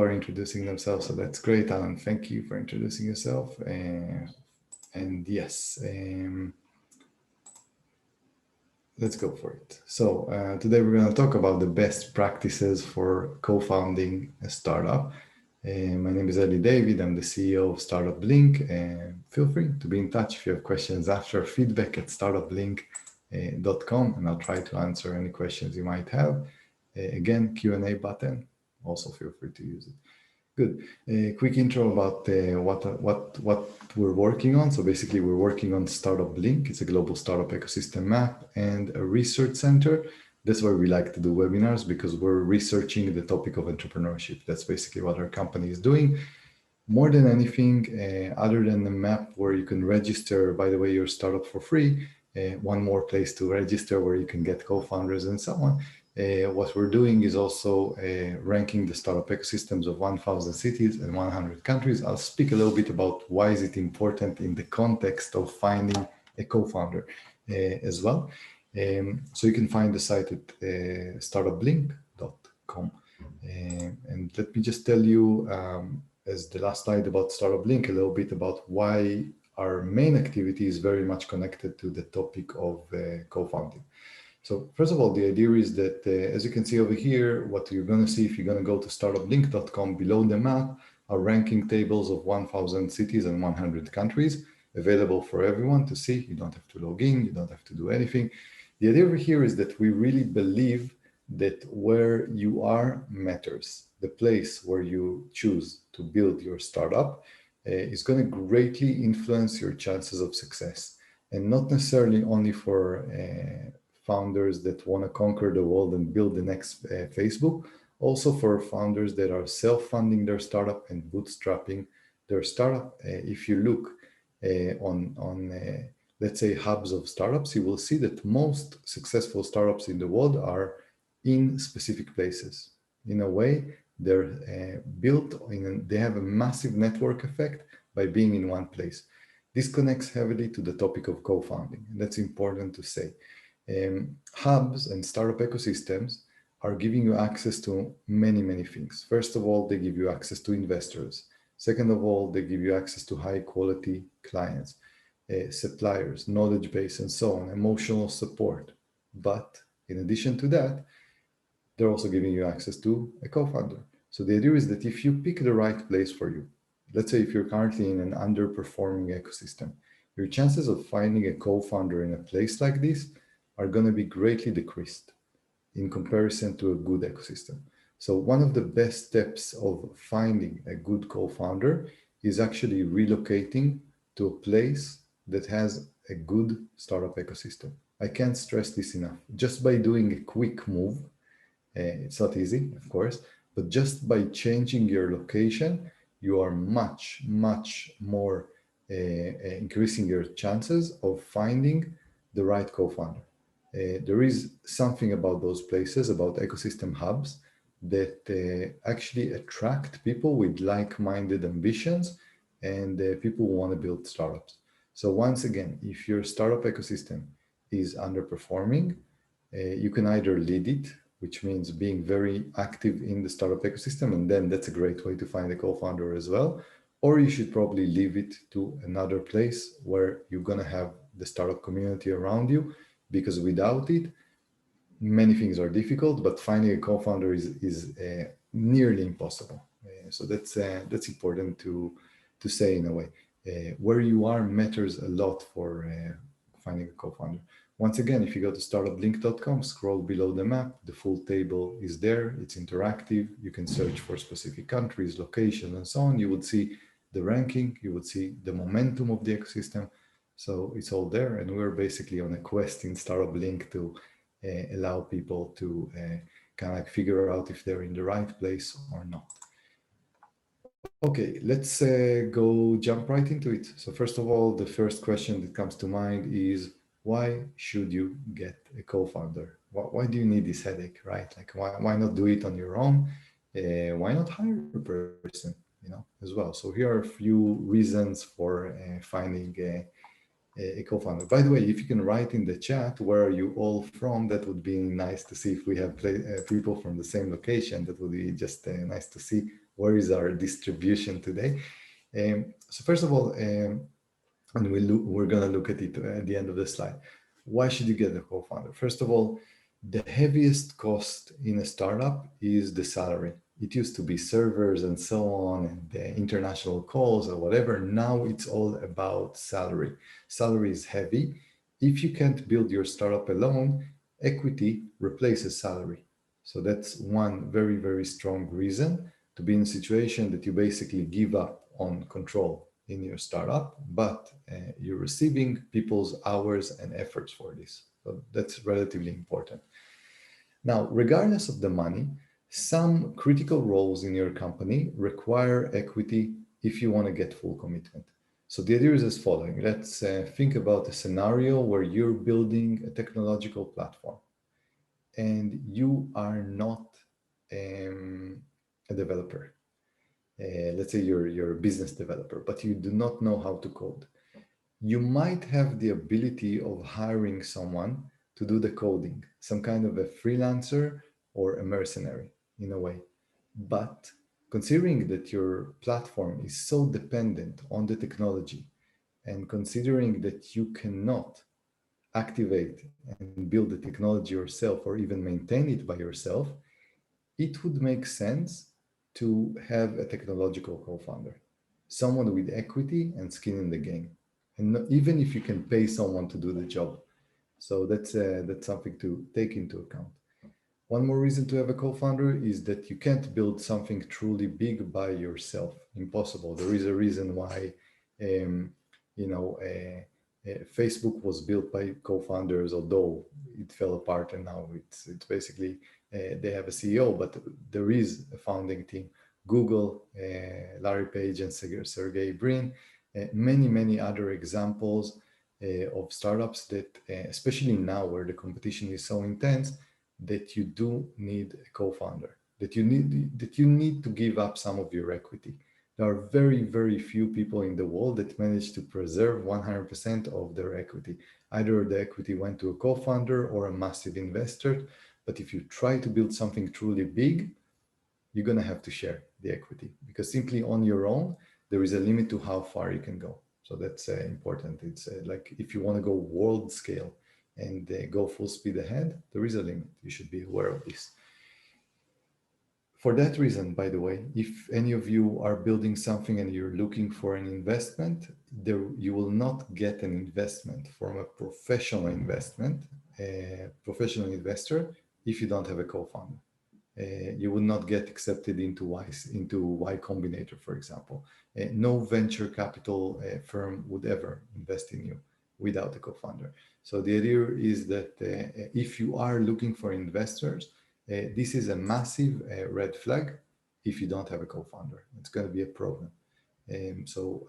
are introducing themselves, so that's great, Alan. Thank you for introducing yourself. And yes, let's go for it. So today we're going to talk about the best practices for co-founding a startup. My name is Eli David. I'm the CEO of StartupBlink. Feel free to be in touch if you have questions after. Feedback at startupblink.com, and I'll try to answer any questions you might have. Again, Q&A button. Also feel free to use it. Good. A quick intro about what we're working on. So basically, we're working on StartupBlink. It's a global startup ecosystem map and a research center. That's why we like to do webinars, because we're researching the topic of entrepreneurship. That's basically what our company is doing. More than anything, other than the map where you can register, by the way, your startup for free, one more place to register where you can get co-founders and so on. What we're doing is also ranking the startup ecosystems of 1,000 cities and 100 countries. I'll speak a little bit about why is it important in the context of finding a co-founder as well. So you can find the site at startupblink.com. And let me just tell you, as the last slide about StartupBlink, a little bit about why our main activity is very much connected to the topic of co-founding. So first of all, the idea is that, as you can see over here, what you're going to see if you're going to go to startupblink.com, below the map are ranking tables of 1,000 cities and 100 countries available for everyone to see. You don't have to log in, you don't have to do anything. The idea over here is that we really believe that where you are matters. The place where you choose to build your startup is going to greatly influence your chances of success, and not necessarily only for founders that want to conquer the world and build the next Facebook, also for founders that are self-funding their startup and bootstrapping their startup. If you look on let's say hubs of startups, you will see that most successful startups in the world are in specific places. In a way, they're built they have a massive network effect by being in one place. This connects heavily to the topic of co-founding. That's important to say. Hubs and startup ecosystems are giving you access to many, many things. First of all, they give you access to investors. Second of all, they give you access to high quality clients, suppliers, knowledge base, and so on, emotional support. But in addition to that, they're also giving you access to a co-founder. So the idea is that if you pick the right place for you, let's say if you're currently in an underperforming ecosystem, your chances of finding a co-founder in a place like this are going to be greatly decreased in comparison to a good ecosystem. So one of the best steps of finding a good co-founder is actually relocating to a place that has a good startup ecosystem. I can't stress this enough. Just by doing a quick move, it's not easy, of course, but just by changing your location, you are much, much more increasing your chances of finding the right co-founder. There is something about those places, about ecosystem hubs, that actually attract people with like-minded ambitions and people who want to build startups. So once again, if your startup ecosystem is underperforming, you can either lead it, which means being very active in the startup ecosystem, and then that's a great way to find a co-founder as well. Or you should probably leave it to another place where you're going to have the startup community around you, because without it, many things are difficult, but finding a co-founder is nearly impossible. So that's important to say in a way. Where you are matters a lot for finding a co-founder. Once again, if you go to startupblink.com, scroll below the map, the full table is there. It's interactive. You can search for specific countries, locations, and so on. You would see the ranking. You would see the momentum of the ecosystem. So it's all there. And we're basically on a quest in StartupBlink to allow people to kind of like figure out if they're in the right place or not. Okay, let's go jump right into it. So first of all, the first question that comes to mind is, why should you get a co-founder? Why do you need this headache, right? Like, why not do it on your own? Why not hire a person, as well? So here are a few reasons for finding a co-founder. By the way, if you can write in the chat, where are you all from? That would be nice to see. If we have people from the same location, that would be just nice to see where is our distribution today? So first of all, and we're going to look at it at the end of the slide. Why should you get a co-founder? First of all, the heaviest cost in a startup is the salary. It used to be servers and so on, and the international calls or whatever. Now it's all about salary. Salary is heavy. If you can't build your startup alone, equity replaces salary. So that's one very, very strong reason to be in a situation that you basically give up on control in your startup, but you're receiving people's hours and efforts for this. So that's relatively important. Now, regardless of the money, some critical roles in your company require equity if you want to get full commitment. So the idea is as following. Let's think about a scenario where you're building a technological platform and you are not a developer. Let's say you're a business developer, but you do not know how to code. You might have the ability of hiring someone to do the coding, some kind of a freelancer or a mercenary in a way. But considering that your platform is so dependent on the technology and considering that you cannot activate and build the technology yourself or even maintain it by yourself, it would make sense to have a technological co-founder, someone with equity and skin in the game. And even if you can pay someone to do the job. So that's something to take into account. One more reason to have a co-founder is that you can't build something truly big by yourself. Impossible. There is a reason why, you know, Facebook was built by co-founders, although it fell apart and now it's basically they have a CEO, but there is a founding team. Google, Larry Page and Sergey Brin, many other examples of startups that, especially now where the competition is so intense, that you do need a co-founder, that you need to give up some of your equity. There are very few people in the world that manage to preserve 100% of their equity. Either the equity went to a co-founder or a massive investor. But if you try to build something truly big, you're going to have to share the equity because simply on your own, there is a limit to how far you can go. So that's important. It's like if you want to go world scale and go full speed ahead, there is a limit. You should be aware of this. For that reason, by the way, if any of you are building something and you're looking for an investment, you will not get an investment from a professional investor if you don't have a co-founder. You will not get accepted into Y Combinator, for example. No venture capital firm would ever invest in you without a co-founder. So the idea is that if you are looking for investors, this is a massive red flag if you don't have a co-founder. It's going to be a problem. So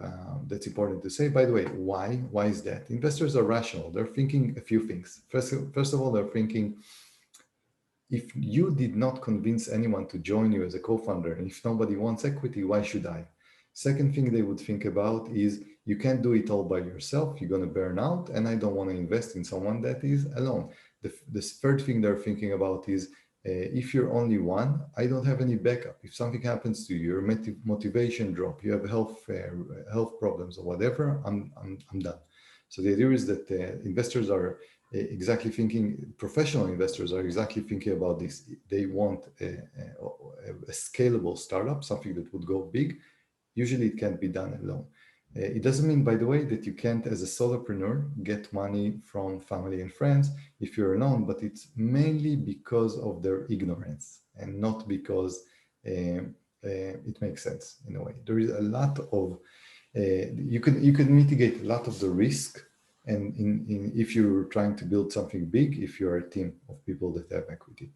that's important to say. By the way, why? Why is that? Investors are rational. They're thinking a few things. First of all, they're thinking, if you did not convince anyone to join you as a co-founder, and if nobody wants equity, why should I? Second thing they would think about is you can't do it all by yourself. You're going to burn out, and I don't want to invest in someone that is alone. The third thing they're thinking about is if you're only one, I don't have any backup. If something happens to you, your motivation drop, you have health problems or whatever, I'm done. So the idea is that investors are exactly thinking, professional investors are exactly thinking about this. They want a scalable startup, something that would go big. Usually it can't be done alone. It doesn't mean, by the way, that you can't, as a solopreneur, get money from family and friends if you're alone, but it's mainly because of their ignorance and not because it makes sense in a way. There is a lot of, you can mitigate a lot of the risk, and if you're trying to build something big, if you're a team of people that have equity.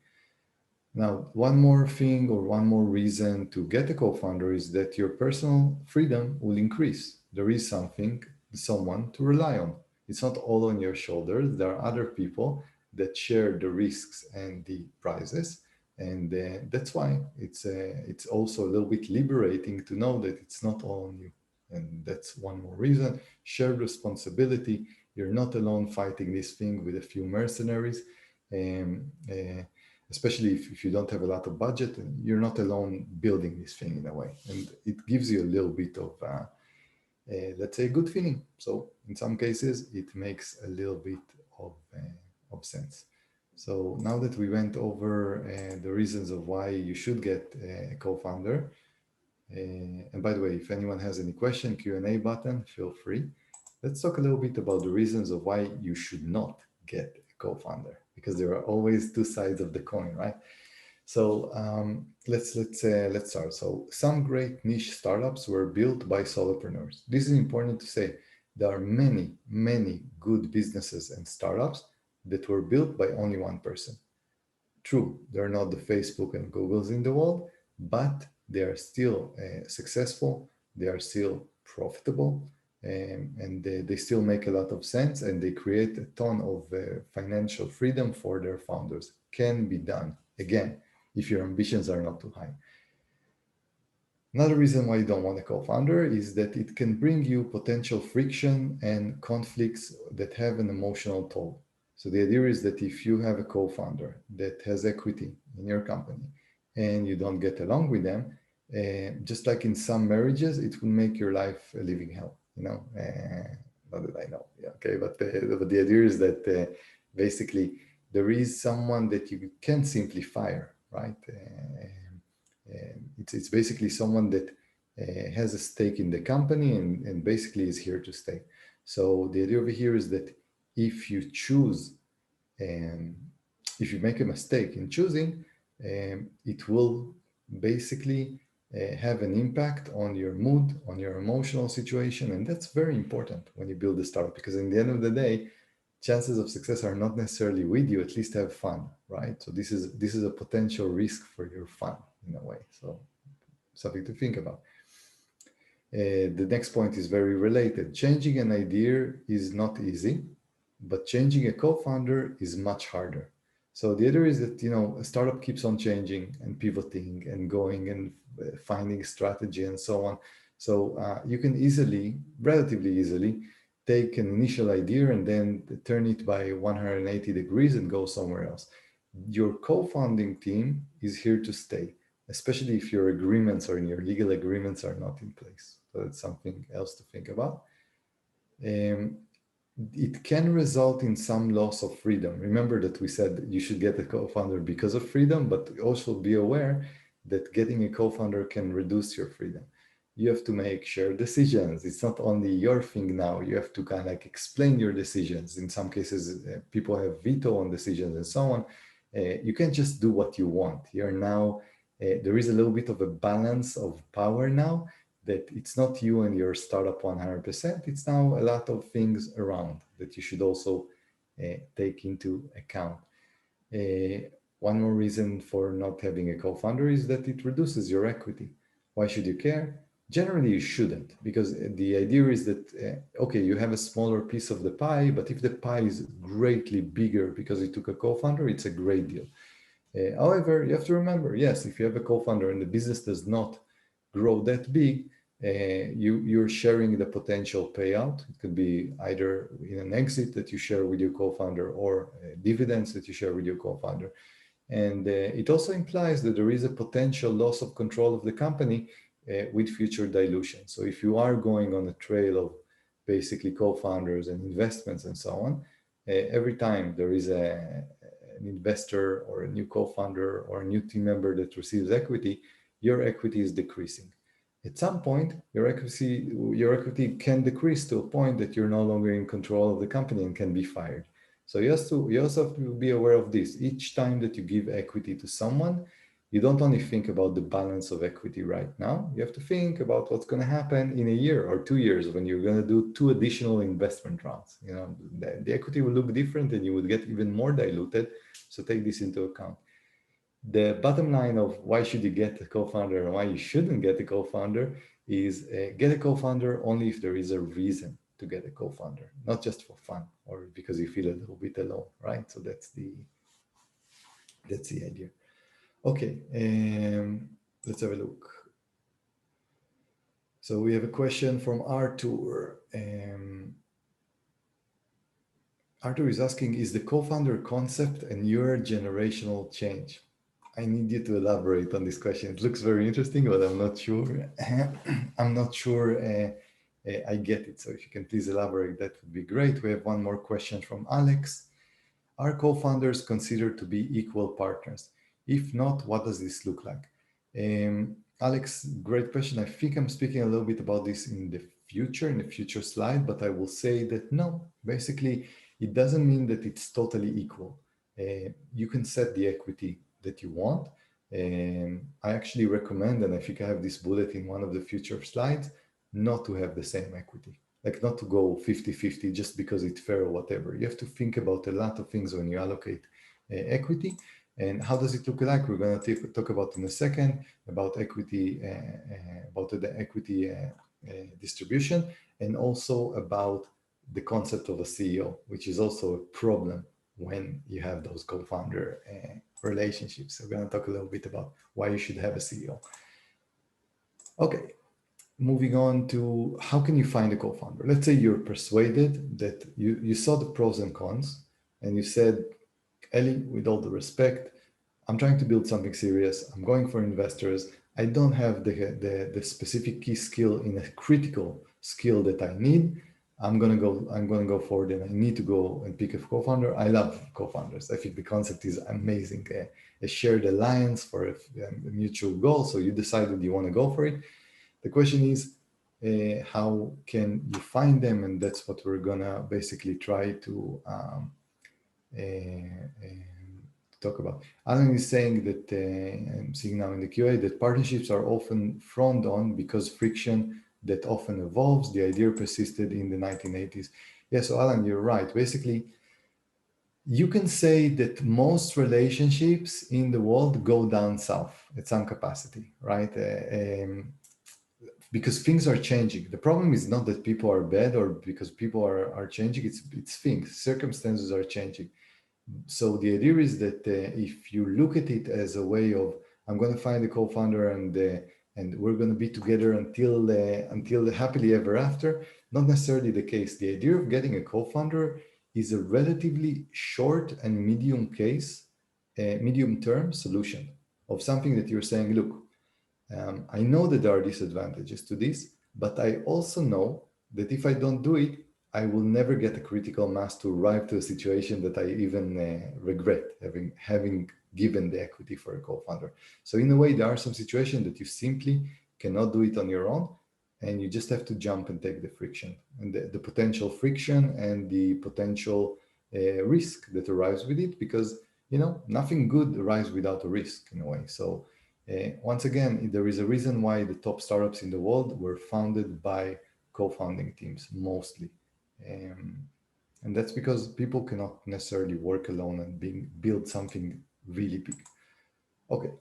Now, one more thing or one more reason to get a co-founder is that your personal freedom will increase. There is someone to rely on. It's not all on your shoulders. There are other people that share the risks and the prizes. And that's why it's also a little bit liberating to know that it's not all on you. And that's one more reason. Shared responsibility. You're not alone fighting this thing with a few mercenaries. especially if you don't have a lot of budget, and you're not alone building this thing in a way. And it gives you a little bit of, let's say, a good feeling. So in some cases, it makes a little bit of sense. So now that we went over the reasons of why you should get a co-founder, and by the way, if anyone has any question, Q&A button, feel free. Let's talk a little bit about the reasons of why you should not get a co-founder, because there are always two sides of the coin, right? So let's start. So some great niche startups were built by solopreneurs. This is important to say. There are many good businesses and startups that were built by only one person. True, they're not the Facebook and Googles in the world, but they are still successful. They are still profitable, and they still make a lot of sense, and they create a ton of financial freedom for their founders. Can be done. Again, if your ambitions are not too high. Another reason why you don't want a co-founder is that it can bring you potential friction and conflicts that have an emotional toll. So the idea is that if you have a co-founder that has equity in your company and you don't get along with them, just like in some marriages, it will make your life a living hell, not that I know. Yeah, okay, but the idea is that basically there is someone that you can't simply fire, right? It's basically someone that has a stake in the company and basically is here to stay. So the idea over here is that if you choose, if you make a mistake in choosing, it will basically have an impact on your mood, on your emotional situation. And that's very important when you build a startup, because in the end of the day, chances of success are not necessarily with you. At least have fun, right? So this is a potential risk for your fun in a way. So something to think about. The next point is very related. Changing an idea is not easy, but changing a co-founder is much harder. So the other is that, a startup keeps on changing and pivoting and going and finding strategy and so on. So you can relatively easily, take an initial idea and then turn it by 180 degrees and go somewhere else. Your co-founding team is here to stay, especially if your agreements or your legal agreements are not in place. So that's something else to think about. It can result in some loss of freedom. Remember that we said you should get a co-founder because of freedom, but also be aware that getting a co-founder can reduce your freedom. You have to make shared decisions. It's not only your thing now. You have to kind of like explain your decisions. In some cases, people have veto on decisions and so on. You can't just do what you want. You're now, there is a little bit of a balance of power now, that it's not you and your startup 100%. It's now a lot of things around that you should also take into account. One more reason for not having a co-founder is that it reduces your equity. Why should you care? Generally, you shouldn't, because the idea is that, okay, you have a smaller piece of the pie, but if the pie is greatly bigger because you took a co-founder, it's a great deal. However, you have to remember, yes, if you have a co-founder and the business does not grow that big, you're sharing the potential payout. It could be either in an exit that you share with your co-founder or dividends that you share with your co-founder. And it also implies that there is a potential loss of control of the company with future dilution. So if you are going on a trail of basically co-founders and investments and so on, every time there is an investor or a new co-founder or a new team member that receives equity, your equity is decreasing. At some point, your equity can decrease to a point that you're no longer in control of the company and can be fired. So you also have to be aware of this. Each time that you give equity to someone, you don't only think about the balance of equity right now. You have to think about what's going to happen in a year or 2 years when you're going to do 2 additional investment rounds. The equity will look different and you would get even more diluted. So take this into account. The bottom line of why should you get a co-founder and why you shouldn't get a co-founder is get a co-founder only if there is a reason to get a co-founder, not just for fun or because you feel a little bit alone, right? So that's the idea. Okay, let's have a look. So we have a question from Arthur. Arthur is asking, is the co-founder concept a newer generational change? I need you to elaborate on this question. It looks very interesting, but I'm not sure. I'm not sure I get it. So if you can please elaborate, that would be great. We have one more question from Alex. Are co-founders considered to be equal partners? If not, what does this look like? Alex, great question. I think I'm speaking a little bit about this in the future slide, but I will say that no, basically, it doesn't mean that it's totally equal. You can set the equity that you want. I actually recommend, and I think I have this bullet in one of the future slides, not to have the same equity. Like not to go 50-50 just because it's fair or whatever. You have to think about a lot of things when you allocate equity. And how does it look like? We're going to talk about in a second about equity, about the equity distribution, and also about the concept of a CEO, which is also a problem when you have those co-founder relationships. So we're going to talk a little bit about why you should have a CEO. Okay. Moving on to how can you find a co-founder? Let's say you're persuaded that you saw the pros and cons and you said, Eli, with all the respect, I'm trying to build something serious. I'm going for investors. I don't have the specific key skill in a critical skill that I need. I'm gonna go forward and I need to go and pick a co-founder. I love co-founders. I think the concept is amazing. A shared alliance for a mutual goal. So you decided you want to go for it. The question is, how can you find them? And that's what we're gonna basically try to talk about. Alan is saying that, I'm seeing now in the QA, that partnerships are often frowned on because friction that often evolves. The idea persisted in the 1980s. Yeah, so Alan, you're right. Basically, you can say that most relationships in the world go down south at some capacity, right? Because things are changing. The problem is not that people are bad or because people are changing, it's things, circumstances are changing. So the idea is that if you look at it as a way of, I'm going to find a co-founder and we're going to be together until happily ever after, not necessarily the case. The idea of getting a co-founder is a relatively short and medium-term solution of something that you're saying, look, I know that there are disadvantages to this, but I also know that if I don't do it, I will never get a critical mass to arrive to a situation that I even regret having given the equity for a co-founder. So in a way, there are some situations that you simply cannot do it on your own, and you just have to jump and take the friction and the potential friction and the potential risk that arrives with it, because nothing good arrives without a risk in a way. So once again, there is a reason why the top startups in the world were founded by co-founding teams mostly. And that's because people cannot necessarily work alone and build something really big. Okay.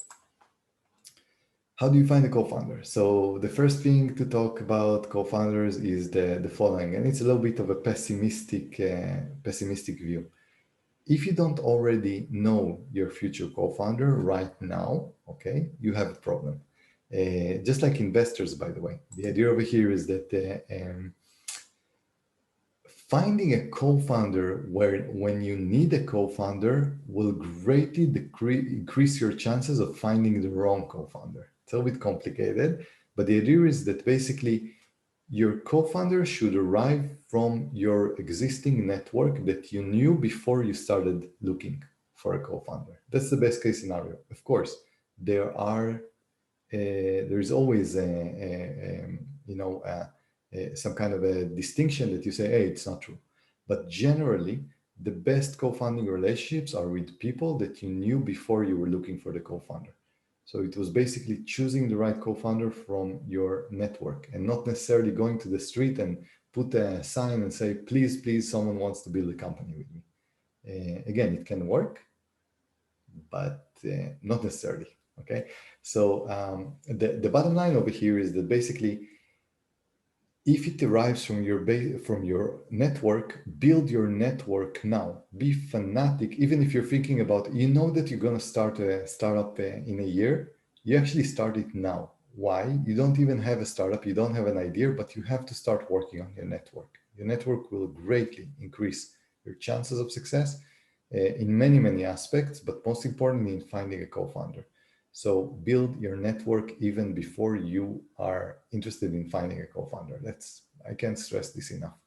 How do you find a co-founder? So the first thing to talk about co-founders is the following, and it's a little bit of a pessimistic view. If you don't already know your future co-founder right now, okay, you have a problem. Just like investors, by the way. The idea over here is that finding a co-founder when you need a co-founder will greatly increase your chances of finding the wrong co-founder. It's a little bit complicated, but the idea is that basically your co-founder should arrive from your existing network that you knew before you started looking for a co-founder. That's the best case scenario. Of course, there is always some kind of a distinction that you say, hey, it's not true. But generally, the best co-founding relationships are with people that you knew before you were looking for the co-founder. So it was basically choosing the right co-founder from your network and not necessarily going to the street and put a sign and say, please, please, someone wants to build a company with me. Again, it can work, but not necessarily, okay? So the bottom line over here is that basically, if it arrives from your network, build your network now. Be fanatic, even if you're thinking about, that you're going to start a startup in a year, you actually start it now. Why? You don't even have a startup, you don't have an idea, but you have to start working on your network. Your network will greatly increase your chances of success in many, many aspects, but most importantly in finding a co-founder. So build your network even before you are interested in finding a co-founder. I can't stress this enough.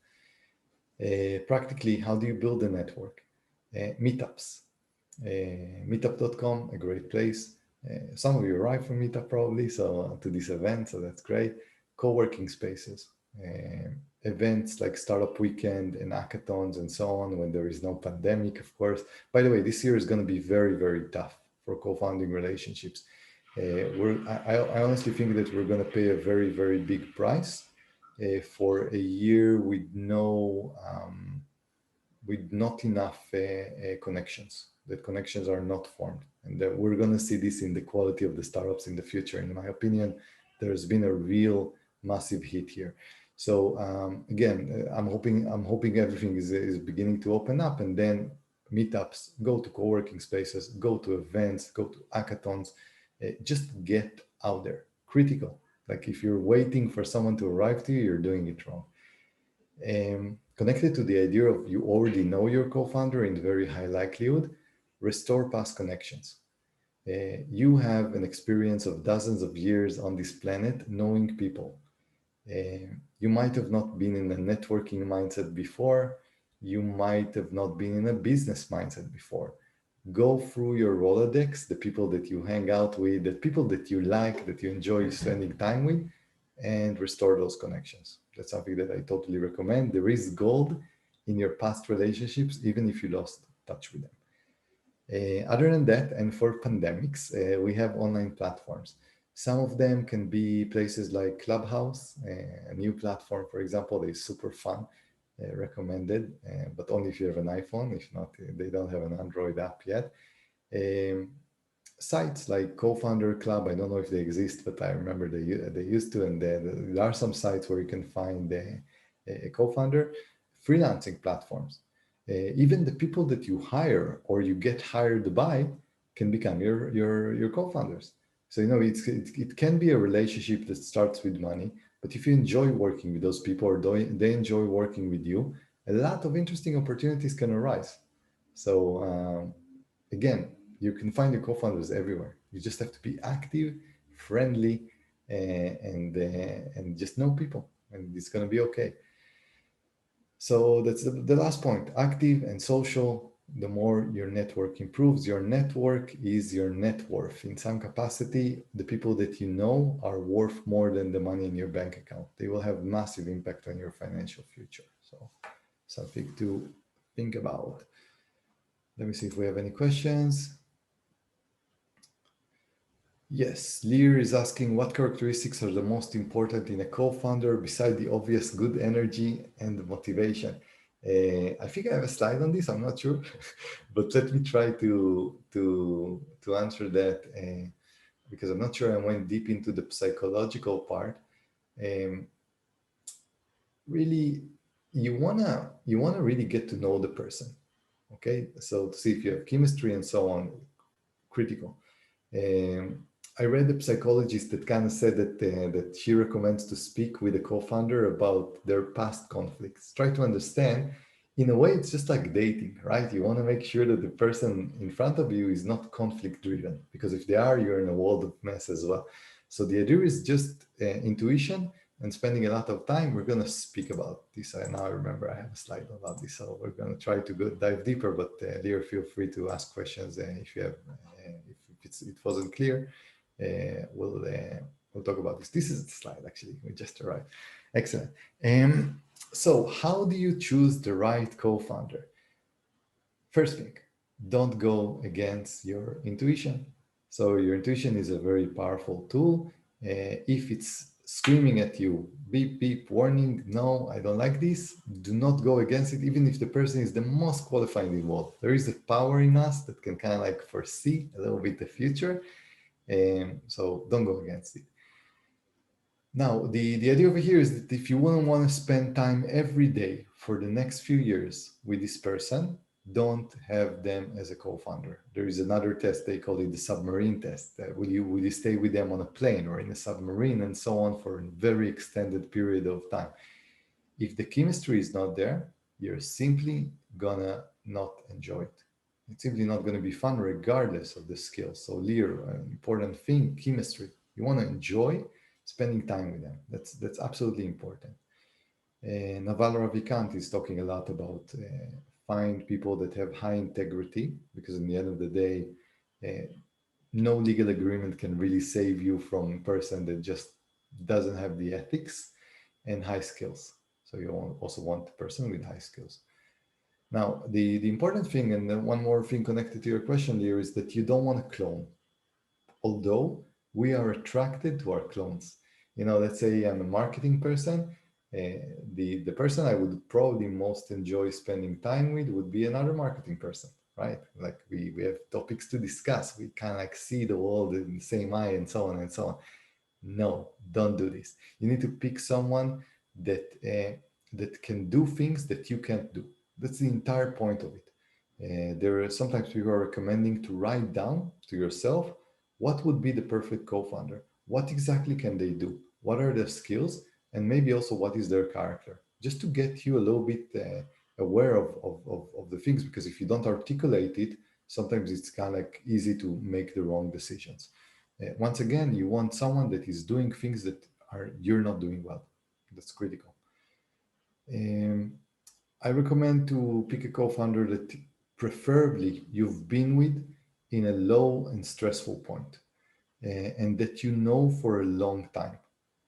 Practically, how do you build a network? Meetups. Meetup.com, a great place. Some of you arrived from Meetup probably, so to this event, so that's great. Co-working spaces, events like Startup Weekend and hackathons and so on when there is no pandemic, of course. By the way, this year is going to be very, very tough for co-founding relationships. I honestly think that we're going to pay a very, very big price for a year with not enough connections. That connections are not formed, and that we're going to see this in the quality of the startups in the future. In my opinion, there's been a real massive hit here. So again, I'm hoping everything is beginning to open up, and then meetups, go to co-working spaces, go to events, go to hackathons, just get out there. Critical. Like if you're waiting for someone to arrive to you, you're doing it wrong. Connected to the idea of you already know your co-founder in very high likelihood, restore past connections. You have an experience of dozens of years on this planet knowing people. You might have not been in a networking mindset before. You might have not been in a business mindset before. Go through your Rolodex, the people that you hang out with, the people that you like, that you enjoy spending time with, and restore those connections. That's something that I totally recommend. There is gold in your past relationships, even if you lost touch with them. Other than that, and for pandemics, we have online platforms. Some of them can be places like Clubhouse, a new platform, for example, is super fun, recommended, but only if you have an iPhone. If not, they don't have an Android app yet. Sites like Co-Founder Club, I don't know if they exist, but I remember they used to, and there are some sites where you can find a co-founder. Freelancing platforms. Even the people that you hire or you get hired by can become your co-founders. So, it can be a relationship that starts with money, but if you enjoy working with those people or they enjoy working with you, a lot of interesting opportunities can arise. So again, you can find your co-founders everywhere. You just have to be active, friendly, and just know people, and it's going to be okay. So that's the last point, active and social. The more your network improves, your network is your net worth. In some capacity, the people that you know are worth more than the money in your bank account. They will have massive impact on your financial future. So something to think about. Let me see if we have any questions. Yes, Lear is asking what characteristics are the most important in a co-founder beside the obvious good energy and motivation. I think I have a slide on this, I'm not sure, but let me try to answer that because I'm not sure I went deep into the psychological part. Really, you wanna really get to know the person, okay? So to see if you have chemistry and so on, critical. I read a psychologist that kind of said that she recommends to speak with a co-founder about their past conflicts. Try to understand. In a way, it's just like dating, right? You want to make sure that the person in front of you is not conflict driven, because if they are, you're in a world of mess as well. So the idea is just intuition and spending a lot of time. We're going to speak about this. Now I remember I have a slide about this, so we're going to try to dive deeper. But Lear, feel free to ask questions if you have, if it wasn't clear. We'll talk about this. This is the slide, actually. We just arrived. Excellent. So how do you choose the right co-founder? First thing, don't go against your intuition. So your intuition is a very powerful tool. If it's screaming at you, beep, beep, warning, no, I don't like this, do not go against it, even if the person is the most qualified in the world. There is a power in us that can kind of like foresee a little bit the future. So don't go against it. Now, the idea over here is that if you wouldn't want to spend time every day for the next few years with this person, don't have them as a co-founder. There is another test, they call it the submarine test. Will you stay with them on a plane or in a submarine and so on for a very extended period of time? If the chemistry is not there, you're simply gonna not enjoy it. It's simply not going to be fun regardless of the skills. So Lear, an important thing, chemistry. You want to enjoy spending time with them. That's absolutely important. Naval Ravikant is talking a lot about find people that have high integrity, because in the end of the day, uh, no legal agreement can really save you from a person that just doesn't have the ethics and high skills. So you also want a person with high skills. Now, the important thing, and then one more thing connected to your question here, is that you don't want to clone. Although we are attracted to our clones. Let's say I'm a marketing person. The person I would probably most enjoy spending time with would be another marketing person, right? Like we have topics to discuss. We kind of like see the world in the same eye and so on and so on. No, don't do this. You need to pick someone that can do things that you can't do. That's the entire point of it. There are sometimes people are recommending to write down to yourself what would be the perfect co-founder. What exactly can they do? What are their skills? And maybe also what is their character? Just to get you a little bit aware of the things, because if you don't articulate it, sometimes it's kind of like easy to make the wrong decisions. Once again, you want someone that is doing things that you're not doing well. That's critical. I recommend to pick a co-founder that preferably you've been with in a low and stressful point, and that you know for a long time.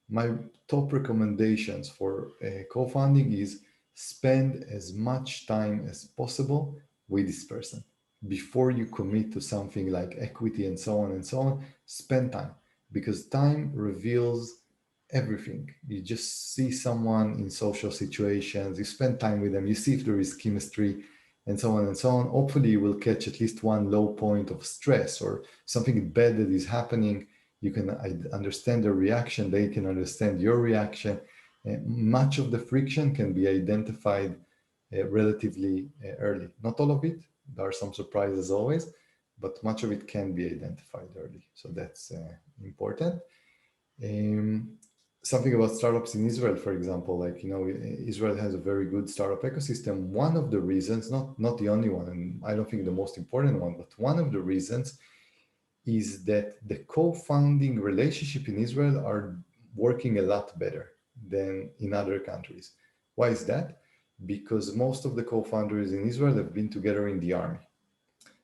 My top recommendations for co-founding is spend as much time as possible with this person. Before you commit to something like equity and so on and so on, spend time, because time reveals everything. You just see someone in social situations, you spend time with them, you see if there is chemistry and so on and so on. Hopefully you will catch at least one low point of stress or something bad that is happening. You can understand their reaction, they can understand your reaction. Much of the friction can be identified relatively early. Not all of it, there are some surprises always, but much of it can be identified early. So that's important. Um, Something about startups in Israel, for example, like, Israel has a very good startup ecosystem. One of the reasons, not the only one, and I don't think the most important one, but one of the reasons is that the co-founding relationship in Israel are working a lot better than in other countries. Why is that? Because most of the co-founders in Israel have been together in the army.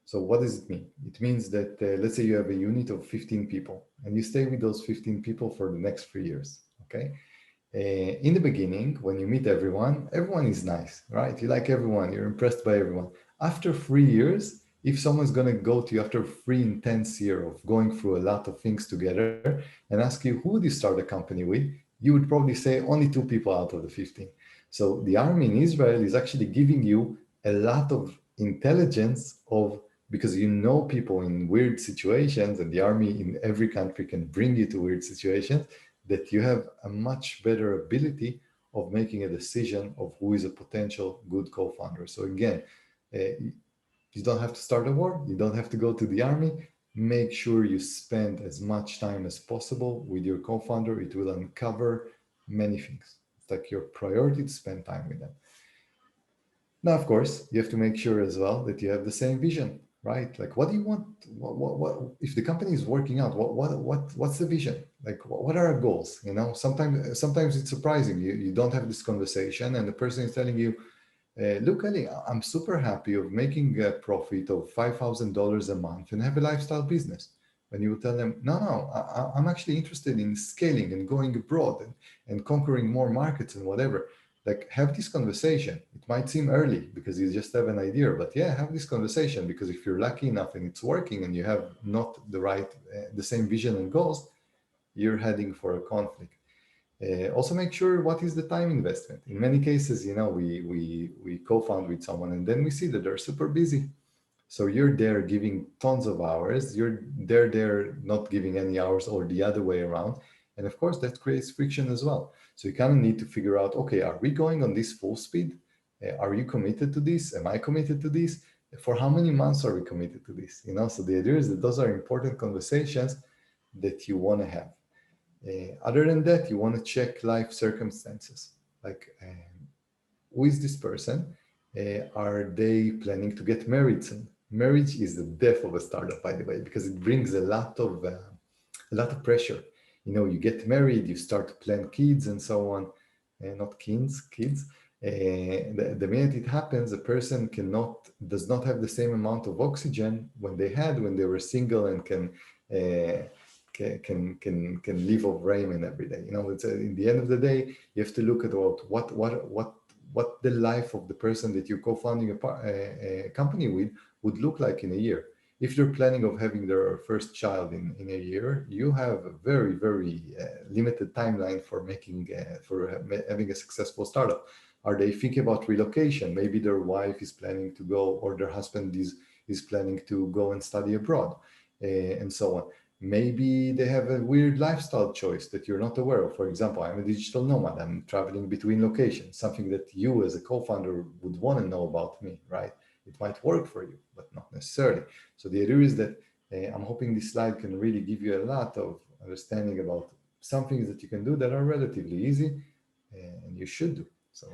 So what does it mean? It means that let's say you have a unit of 15 people and you stay with those 15 people for the next 3 years, okay? In the beginning, when you meet everyone is nice, right? You like everyone, you're impressed by everyone. After 3 years, if someone's gonna go to you after 3 intense years of going through a lot of things together and ask you, who would you start a company with? You would probably say only 2 people out of the 15. So the army in Israel is actually giving you a lot of intelligence because you know people in weird situations, and the army in every country can bring you to weird situations, that you have a much better ability of making a decision of who is a potential good co-founder. So again, you don't have to start a war, you don't have to go to the army. Make sure you spend as much time as possible with your co-founder. It will uncover many things. It's like your priority to spend time with them. Now, of course, you have to make sure as well that you have the same vision, right? Like, what do you want? What if the company is working out? What's the vision? Like, what are our goals? Sometimes it's surprising. You don't have this conversation, and the person is telling you, "Look, Ali, I'm super happy of making a profit of $5,000 a month and have a lifestyle business." When you tell them, "No, I'm actually interested in scaling and going abroad and conquering more markets and whatever." Like, have this conversation. It might seem early because you just have an idea, but yeah, have this conversation, because if you're lucky enough and it's working and you have not the same vision and goals, you're heading for a conflict. Also make sure what is the time investment. In many cases, we co-found with someone and then we see that they're super busy. So you're there giving tons of hours, they're there not giving any hours, or the other way around. And of course, that creates friction as well. So you kind of need to figure out, okay, are we going on this full speed? Are you committed to this? Am I committed to this? For how many months are we committed to this? So the idea is that those are important conversations that you want to have. Other than that, you want to check life circumstances. Like, who is this person? Are they planning to get married soon? Marriage is the death of a startup, by the way, because it brings a lot of pressure. You know, you get married, you start to plan kids and so on, not kids. The minute it happens, a person does not have the same amount of oxygen when they had when they were single and uh, can live off ramen every day. You know, it's in the end of the day, you have to look at what the life of the person that you're co-founding a company with would look like in a year. If you're planning of having their first child in a year, you have a very limited timeline for having a successful startup. Are they thinking about relocation? Maybe their wife is planning to go, or their husband is planning to go and study abroad, and so on. Maybe they have a weird lifestyle choice that you're not aware of. For example, I'm a digital nomad. I'm traveling between locations, something that you as a co-founder would want to know about me, right? It might work for you, but not necessarily. So the idea is that I'm hoping this slide can really give you a lot of understanding about some things that you can do that are relatively easy, and you should do. So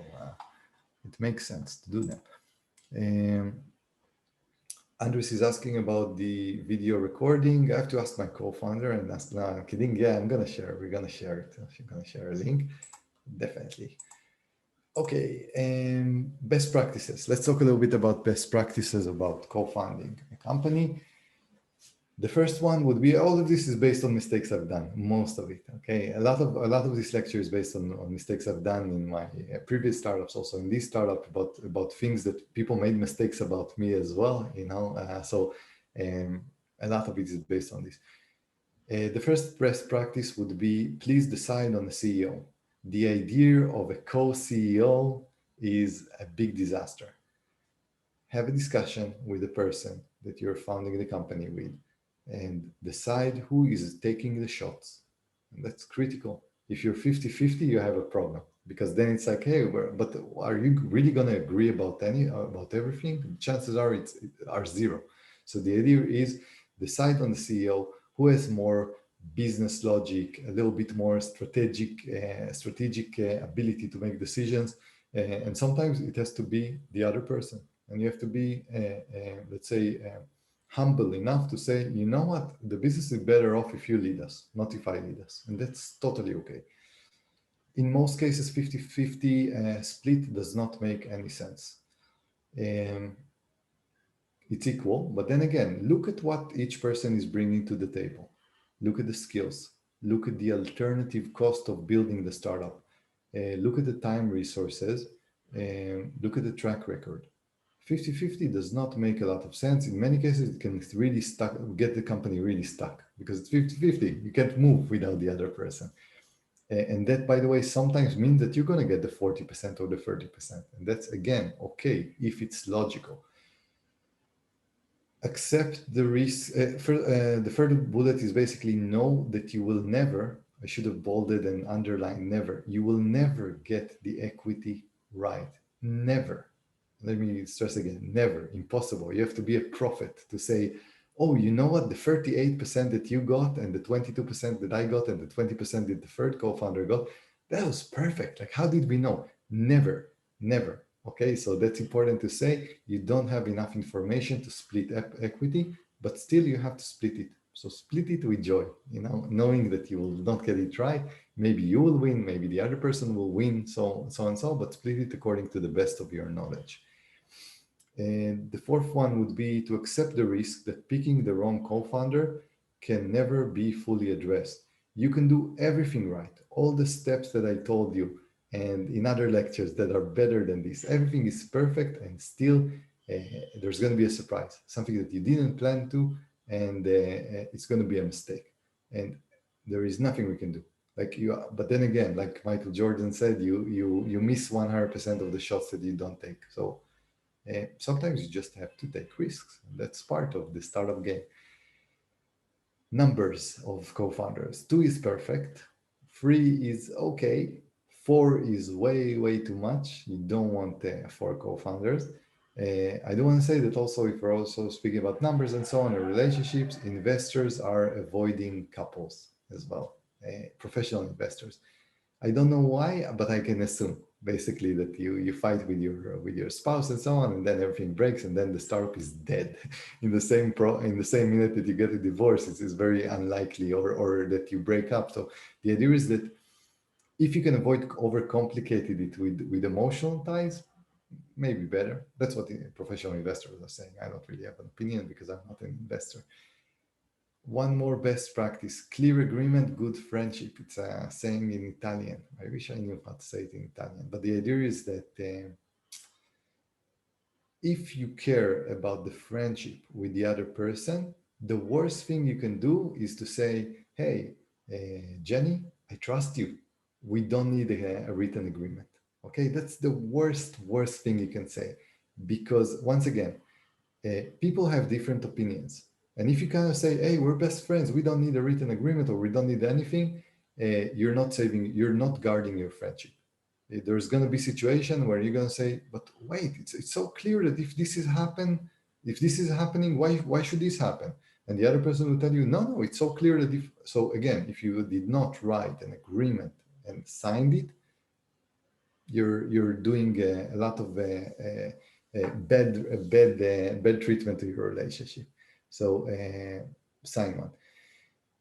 it makes sense to do them. Andres is asking about the video recording. I have to ask my co-founder and ask, no, I'm kidding. Yeah, I'm going to share. We're going to share it. I'm going to share a link. Definitely. Okay, best practices. Let's talk a little bit about best practices about co-founding a company. The first one would be, all of this is based on mistakes I've done, most of it. Okay, a lot of this lecture is based on mistakes I've done in my previous startups, also in this startup, about things that people made mistakes about me as well. You know, a lot of it is based on this. The first best practice would be, please decide on a CEO. The idea of a co-CEO is a big disaster. Have a discussion with the person that you're founding the company with and decide who is taking the shots. And that's critical. If you're 50-50, you have a problem, because then it's like, hey, but are you really going to agree about everything? Chances are zero. So the idea is, decide on the CEO who has more business logic, a little bit more strategic ability to make decisions. And sometimes it has to be the other person. And you have to be, let's say, humble enough to say, you know what, the business is better off if you lead us, not if I lead us. And that's totally okay. In most cases, 50-50 split does not make any sense. It's equal, but then again, look at what each person is bringing to the table. Look at the skills. Look at the alternative cost of building the startup. Look at the time resources. Look at the track record. 50-50 does not make a lot of sense. In many cases, it can really get the company really stuck, because it's 50-50. You can't move without the other person. And that, by the way, sometimes means that you're going to get the 40% or the 30%. And that's, again, okay, if it's logical. Accept the risk. The third bullet is basically, know that you will never, I should have bolded and underlined never, you will never get the equity right. Never. Let me stress again, never, impossible. You have to be a prophet to say, oh, you know what, the 38% that you got and the 22% that I got and the 20% that the third co-founder got, that was perfect. Like, how did we know? Never, never. Okay, so that's important to say. You don't have enough information to split equity, but still you have to split it. So split it with joy, you know, knowing that you will not get it right. Maybe you will win, maybe the other person will win, so and so, but split it according to the best of your knowledge. And the fourth one would be to accept the risk that picking the wrong co-founder can never be fully addressed. You can do everything right, all the steps that I told you, and in other lectures that are better than this. Everything is perfect, and still there's going to be a surprise, something that you didn't plan to, and it's going to be a mistake. And there is nothing we can do. But then again, like Michael Jordan said, you miss 100% of the shots that you don't take. So sometimes you just have to take risks. That's part of the startup game. Numbers of co-founders. 2 is perfect. 3 is okay. 4 is way too much. You don't want 4 co-founders. I do want to say that also, if we're also speaking about numbers and so on, or relationships, investors are avoiding couples as well, professional investors. I don't know why, but I can assume. basically that you fight with your spouse and so on, and then everything breaks, and then the startup is dead in the same minute that you get a divorce. It's very unlikely, or that you break up. So the idea is that if you can avoid overcomplicated it with emotional ties, maybe better. That's what the professional investors are saying. I don't really have an opinion because I'm not an investor. One more best practice: clear agreement, good friendship. It's a saying in Italian. I wish I knew how to say it in Italian. But the idea is that if you care about the friendship with the other person, the worst thing you can do is to say, hey, Jenny, I trust you. We don't need a written agreement. Okay, that's the worst thing you can say. Because once again, people have different opinions. And if you kind of say, hey, we're best friends, we don't need a written agreement or we don't need anything, you're not guarding your friendship. There's going to be situation where you're going to say, but wait, it's so clear that if this is happening, why should this happen? And the other person will tell you, no, it's so clear that if, so again, if you did not write an agreement and signed it, you're doing a lot of bad treatment to your relationship. So sign one.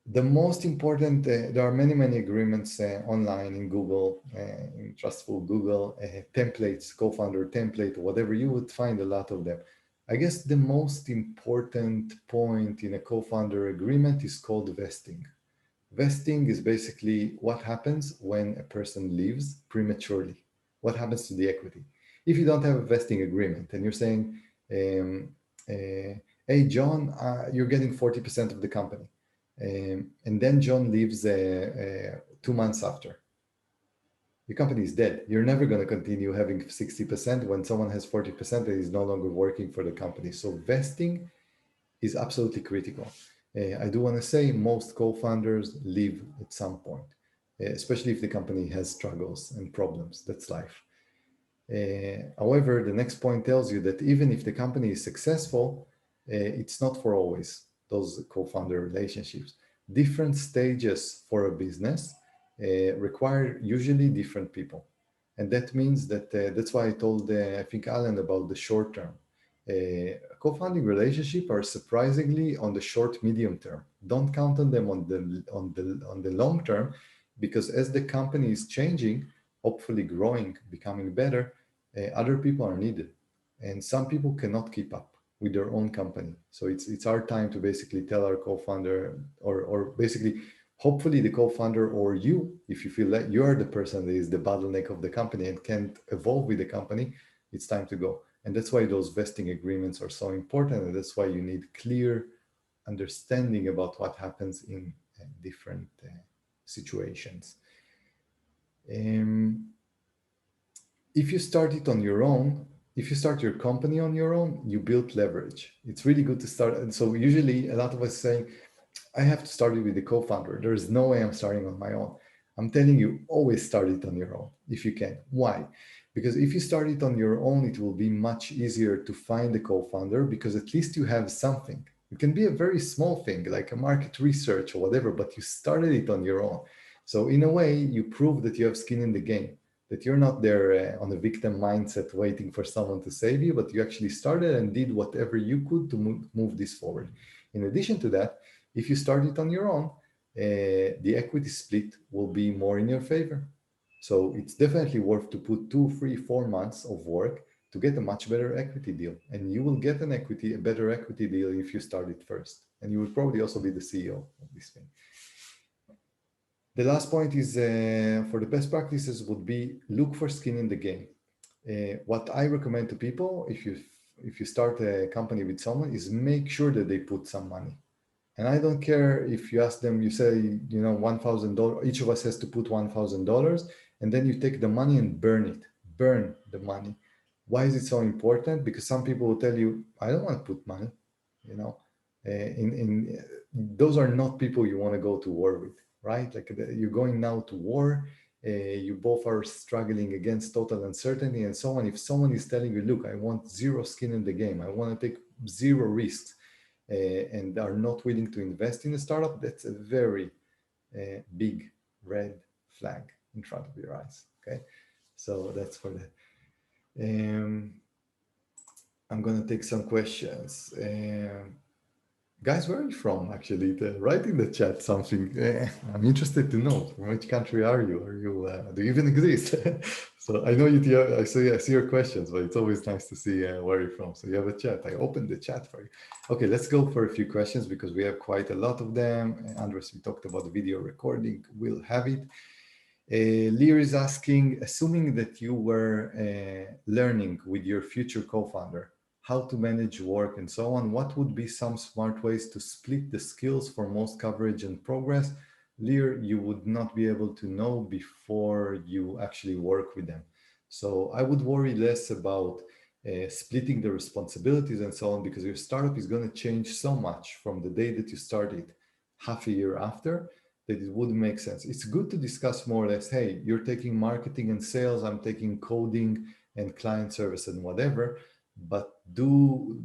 The most important, there are many agreements online in Google, in trustful Google templates, co-founder template, whatever, you would find a lot of them. I guess the most important point in a co-founder agreement is called vesting. Vesting is basically what happens when a person leaves prematurely. What happens to the equity? If you don't have a vesting agreement and you're saying, hey, John, you're getting 40% of the company. And then John leaves 2 months after. Your company is dead. You're never going to continue having 60% when someone has 40% and is no longer working for the company. So vesting is absolutely critical. I do want to say most co-founders leave at some point, especially if the company has struggles and problems. That's life. However, the next point tells you that even if the company is successful, it's not for always, those co-founder relationships. Different stages for a business require usually different people. And that means that that's why I told, I think, Alan, about the short term. Co-founding relationship are surprisingly on the short, medium term. Don't count on them on the long term, because as the company is changing, hopefully growing, becoming better, other people are needed, and some people cannot keep up with their own company. So it's our time to basically tell our co-founder, or basically, hopefully the co-founder or you, if you feel that you are the person that is the bottleneck of the company and can't evolve with the company, it's time to go. And that's why those vesting agreements are so important, and that's why you need clear understanding about what happens in different situations. If you start it on your own, if you start your company on your own, you build leverage. It's really good to start. And so usually a lot of us saying, I have to start it with the co-founder. There is no way I'm starting on my own. I'm telling you, always start it on your own if you can. Why? Because if you start it on your own, it will be much easier to find a co-founder, because at least you have something. It can be a very small thing like a market research or whatever, but you started it on your own. So in a way, you prove that you have skin in the game, that you're not there on a victim mindset waiting for someone to save you, but you actually started and did whatever you could to move this forward. In addition to that, if you start it on your own, the equity split will be more in your favor. So it's definitely worth to put 2, 3, 4 months of work to get a much better equity deal. And you will get a better equity deal if you start it first. And you will probably also be the CEO of this thing. The last point is for the best practices would be look for skin in the game. What I recommend to people, if you start a company with someone, is make sure that they put some money. And I don't care if you ask them, you say, $1,000, each of us has to put $1,000, and then you take the money and burn the money. Why is it so important? Because some people will tell you, I don't want to put money, those are not people you want to go to war with, right? Like you're going now to war, you both are struggling against total uncertainty and so on. If someone is telling you, look, I want zero skin in the game, I want to take zero risks, and are not willing to invest in a startup, that's a very big red flag in front of your eyes, okay? So that's for that. Um, I'm gonna take some questions. Guys, where are you from? Actually, write in the chat something. I'm interested to know from which country are you? Are you do you even exist? So I know you. I see your questions, but it's always nice to see where you're from. So you have a chat. I opened the chat for you. Okay, let's go for a few questions because we have quite a lot of them. Andres, we talked about the video recording. We'll have it. Lear is asking, assuming that you were learning with your future co-founder how to manage work and so on, what would be some smart ways to split the skills for most coverage and progress? Lear, you would not be able to know before you actually work with them. So I would worry less about splitting the responsibilities and so on, because your startup is going to change so much from the day that you started half a year after, that it would make sense. It's good to discuss more or less, hey, you're taking marketing and sales, I'm taking coding and client service and whatever, but do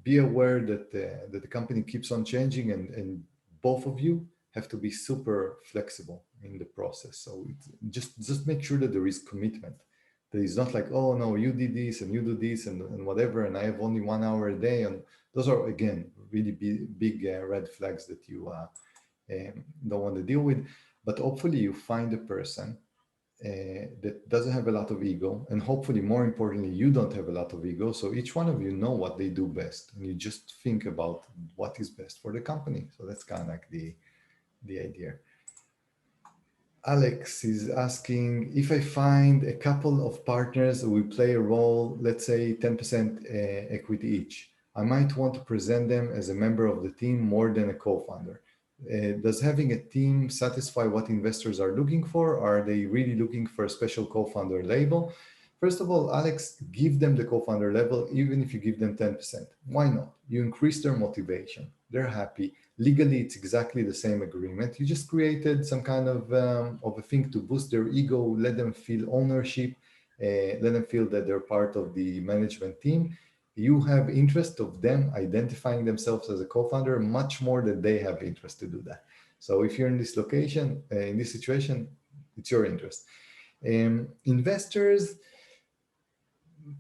be aware that the company keeps on changing, and both of you have to be super flexible in the process. So just make sure that there is commitment. That it's not like, oh no, you did this and you do this and whatever, and I have only 1 hour a day. And those are, again, really big red flags that you don't want to deal with. But hopefully you find a person that doesn't have a lot of ego, and hopefully, more importantly, you don't have a lot of ego. So each one of you know what they do best, and you just think about what is best for the company. So that's kind of like the idea. Alex is asking, if I find a couple of partners who will play a role, let's say 10% equity each, I might want to present them as a member of the team more than a co-founder. Does having a team satisfy what investors are looking for? Or are they really looking for a special co-founder label? First of all, Alex, give them the co-founder level, even if you give them 10%. Why not? You increase their motivation. They're happy. Legally, it's exactly the same agreement. You just created some kind of a thing to boost their ego, let them feel ownership, let them feel that they're part of the management team. You have interest of them identifying themselves as a co-founder much more than they have interest to do that. So if you're in this location, in this situation, it's your interest. Investors,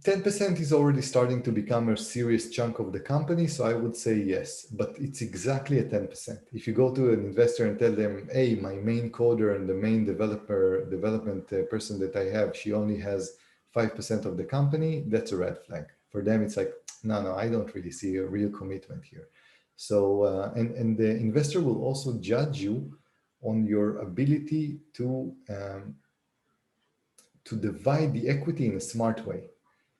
10% is already starting to become a serious chunk of the company. So I would say yes, but it's exactly a 10%. If you go to an investor and tell them, hey, my main coder and the main development person that I have, she only has 5% of the company, that's a red flag. For them, it's like, no, I don't really see a real commitment here. So, and the investor will also judge you on your ability to divide the equity in a smart way.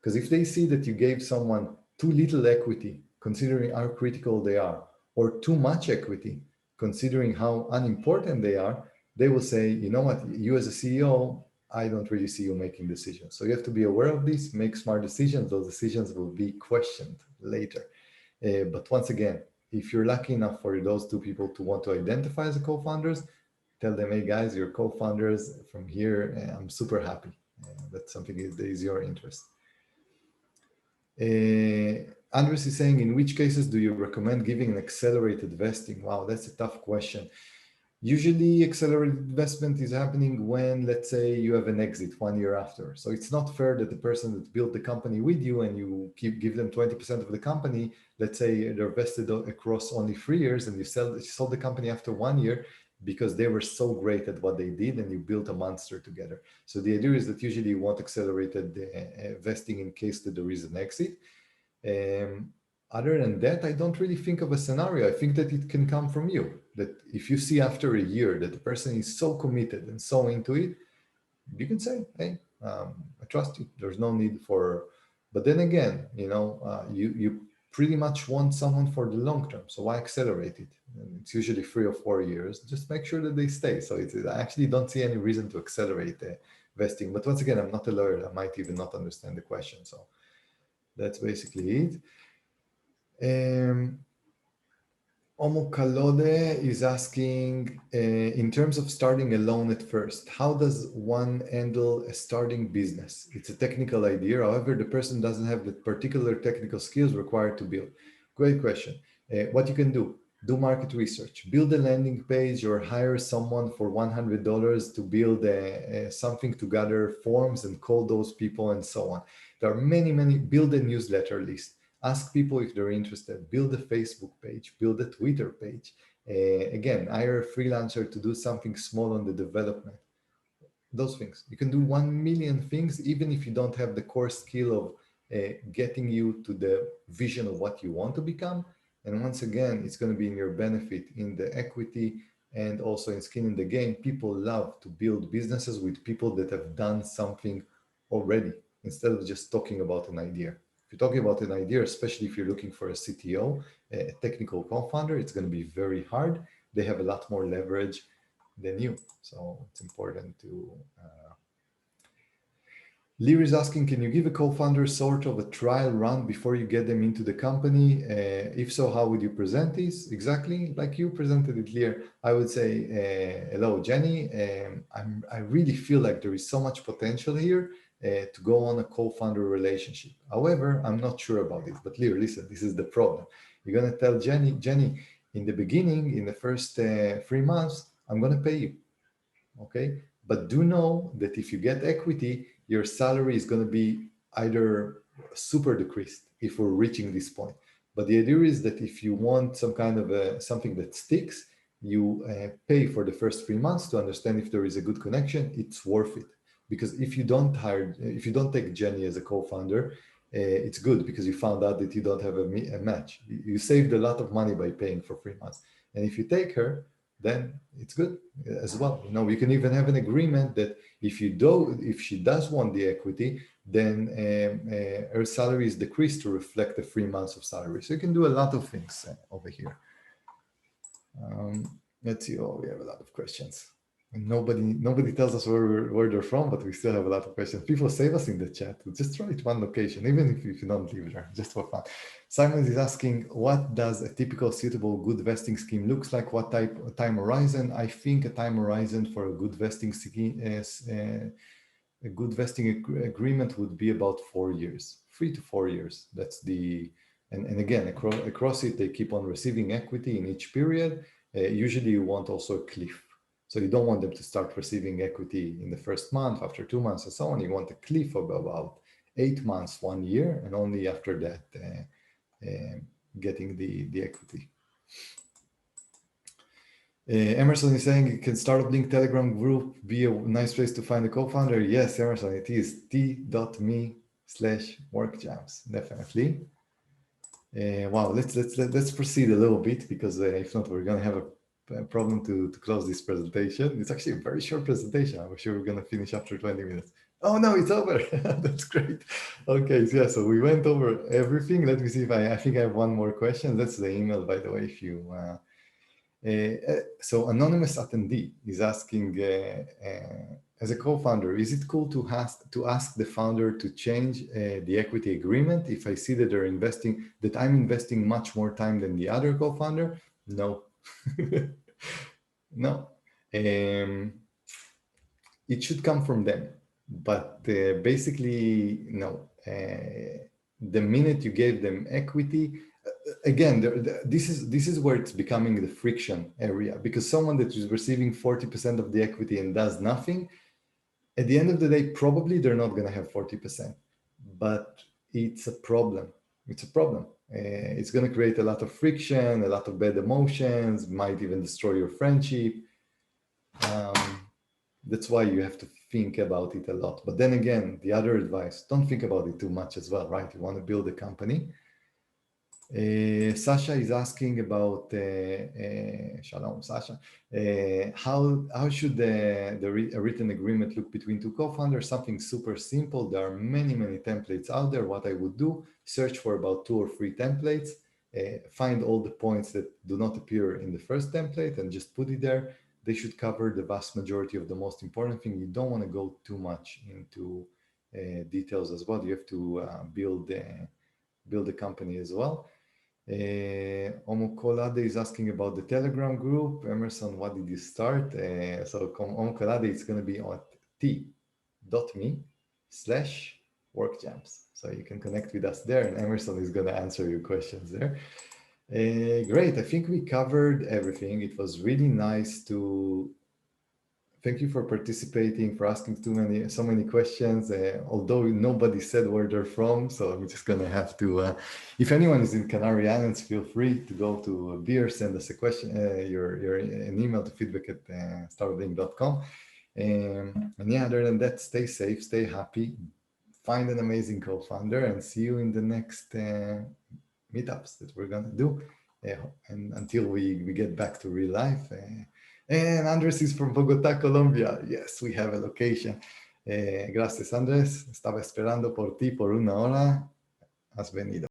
Because if they see that you gave someone too little equity, considering how critical they are, or too much equity, considering how unimportant they are, they will say, you know what, you as a CEO, I don't really see you making decisions. So you have to be aware of this, make smart decisions. Those decisions will be questioned later. But once again, if you're lucky enough for those two people to want to identify as co-founders, tell them, hey guys, you're co-founders from here. I'm super happy. That's something that is your interest. Andres is saying, in which cases do you recommend giving an accelerated vesting? Wow, that's a tough question. Usually accelerated investment is happening when, let's say, you have an exit 1 year after. So it's not fair that the person that built the company with you and you give them 20% of the company, let's say they're vested across only 3 years, and you sold the company after 1 year because they were so great at what they did and you built a monster together. So the idea is that usually you want accelerated vesting in case that there is an exit. Other than that, I don't really think of a scenario. I think that it can come from you. That if you see after a year that the person is so committed and so into it, you can say, hey, I trust you. There's no need for, but then again, you pretty much want someone for the long term. So why accelerate it? And it's usually 3 or 4 years. Just make sure that they stay. So I actually don't see any reason to accelerate the vesting. But once again, I'm not a lawyer. I might even not understand the question. So that's basically it. Omo Kalode is asking, in terms of starting alone at first, how does one handle a starting business? It's a technical idea. However, the person doesn't have the particular technical skills required to build. Great question. What you can do, do market research, build a landing page, or hire someone for $100 to build something to gather forms and call those people and so on. There are many, build a newsletter list, ask people if they're interested, build a Facebook page, build a Twitter page. Again, hire a freelancer to do something small on the development. Those things. You can do 1 million things, even if you don't have the core skill of getting you to the vision of what you want to become. And once again, it's going to be in your benefit in the equity and also in skin in the game. People love to build businesses with people that have done something already instead of just talking about an idea. If you're talking about an idea, especially if you're looking for a CTO, a technical co-founder, it's going to be very hard. They have a lot more leverage than you. So it's important to Lear is asking, can you give a co-founder sort of a trial run before you get them into the company? If so, how would you present this? Exactly like you presented it, Lear. I would say, hello, Jenny. I really feel like there is so much potential here to go on a co-founder relationship. However, I'm not sure about it. But Lear, listen, this is the problem. You're going to tell Jenny, in the beginning, in the first 3 months, I'm going to pay you. Okay. But do know that if you get equity, your salary is going to be either super decreased if we're reaching this point. But the idea is that if you want some kind of something that sticks, you pay for the first 3 months to understand if there is a good connection. It's worth it. Because if you don't take Jenny as a co-founder, it's good because you found out that you don't have a match. You saved a lot of money by paying for 3 months. And if you take her, then it's good as well. You can even have an agreement that if she does want the equity, then her salary is decreased to reflect the 3 months of salary. So you can do a lot of things over here. Let's see. Oh, we have a lot of questions. And nobody tells us where they're from, but we still have a lot of questions. People save us in the chat. Just write one location, even if you don't live there, just for fun. Simon is asking, what does a typical suitable good vesting scheme looks like? What type of time horizon? I think a time horizon for a good vesting scheme is a good vesting agreement would be about 4 years, 3 to 4 years. That's and again, across it, they keep on receiving equity in each period. Usually you want also a cliff. So you don't want them to start receiving equity in the first month, after 2 months and so on. You want a cliff of about 8 months, 1 year, and only after that getting the equity. Emerson is saying, can StartupBlink Telegram group be a nice place to find a co-founder? Yes, Emerson, it is t.me/workjams, definitely. Wow, let's proceed a little bit because if not, we're gonna have a problem to close this presentation. It's actually a very short presentation. I'm sure we're gonna finish after 20 minutes. Oh no, it's over. That's great. Okay, so yeah, so we went over everything. Let me see if I think I have one more question. That's the email, by the way, if you so anonymous attendee is asking, as a co-founder, is it cool to ask the founder to change the equity agreement if I see that I'm investing much more time than the other co-founder? No, no. It should come from them, but basically, no. The minute you gave them equity, again, this is where it's becoming the friction area, because someone that is receiving 40% of the equity and does nothing, at the end of the day, probably they're not going to have 40%, but it's a problem. It's a problem. It's going to create a lot of friction, a lot of bad emotions, might even destroy your friendship. That's why you have to think about it a lot. But then again, the other advice, don't think about it too much as well, right? You want to build a company. Sasha is asking about, Shalom, Sasha. How should a written agreement look between two co-founders? Something super simple. There are many templates out there. What I would do, search for about 2 or 3 templates, find all the points that do not appear in the first template and just put it there. They should cover the vast majority of the most important thing. You don't want to go too much into details as well. You have to build a company as well. Omokolade is asking about the Telegram group. Emerson, what did you start? So Omokolade, it's going to be on t.me/workjams. So you can connect with us there, and Emerson is going to answer your questions there. Great. I think we covered everything. It was really nice to thank you for participating, for asking so many questions. Although nobody said where they're from, so I'm just gonna have to. If anyone is in Canary Islands, feel free to go to Beer, send us a question, your an email to feedback@startupblink.com. And yeah, other than that, stay safe, stay happy, find an amazing co-founder, and see you in the next meetups that we're gonna do. And until we get back to real life. And Andres is from Bogotá, Colombia. Yes, we have a location. Gracias, Andres. Estaba esperando por ti por una hora. Has venido.